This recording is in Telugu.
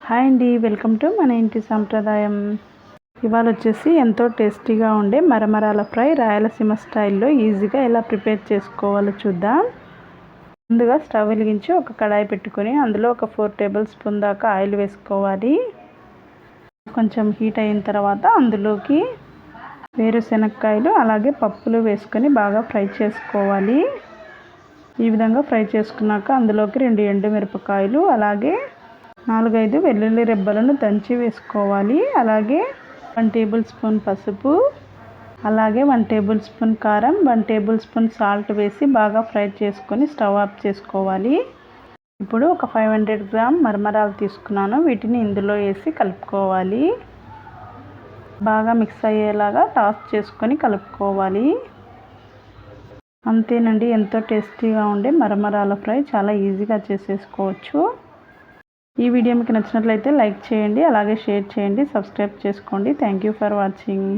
హాయ్ అండి, వెల్కమ్ టు మన ఇంటి సాంప్రదాయం. ఇవాళ వచ్చేసి ఎంతో టేస్టీగా ఉండే మరమరాల ఫ్రై రాయలసీమ స్టైల్లో ఈజీగా ఎలా ప్రిపేర్ చేసుకోవాలో చూద్దాం. ముందుగా స్టవ్ వెలిగించి ఒక కడాయి పెట్టుకొని అందులో ఒక 4 టేబుల్ స్పూన్ దాకా ఆయిల్ వేసుకోవాలి. కొంచెం హీట్ అయిన తర్వాత అందులోకి వేరుశనక్కాయలు అలాగే పప్పులు వేసుకొని బాగా ఫ్రై చేసుకోవాలి. ఈ విధంగా ఫ్రై చేసుకున్నాక అందులోకి 2 ఎండుమిరపకాయలు అలాగే 4-5 వెల్లుల్లి రెబ్బలను దంచి వేసుకోవాలి. అలాగే 1 టేబుల్ స్పూన్ పసుపు, అలాగే 1 టేబుల్ స్పూన్ కారం, 1 టేబుల్ స్పూన్ సాల్ట్ వేసి బాగా ఫ్రై చేసుకొని స్టవ్ ఆఫ్ చేసుకోవాలి. ఇప్పుడు ఒక 500 గ్రామ్ మరమరాలు తీసుకున్నాను. వీటిని ఇందులో వేసి కలుపుకోవాలి. బాగా మిక్స్ అయ్యేలాగా టాస్ చేసుకొని కలుపుకోవాలి. అంతేనండి, ఎంతో టేస్టీగా ఉండే మరమరాల ఫ్రై చాలా ఈజీగా చేసేసుకోవచ్చు. ఈ వీడియో మీకు నచ్చినట్లయితే లైక్ చేయండి, అలాగే షేర్ చేయండి, సబ్స్క్రైబ్ చేసుకోండి. Thank you for watching.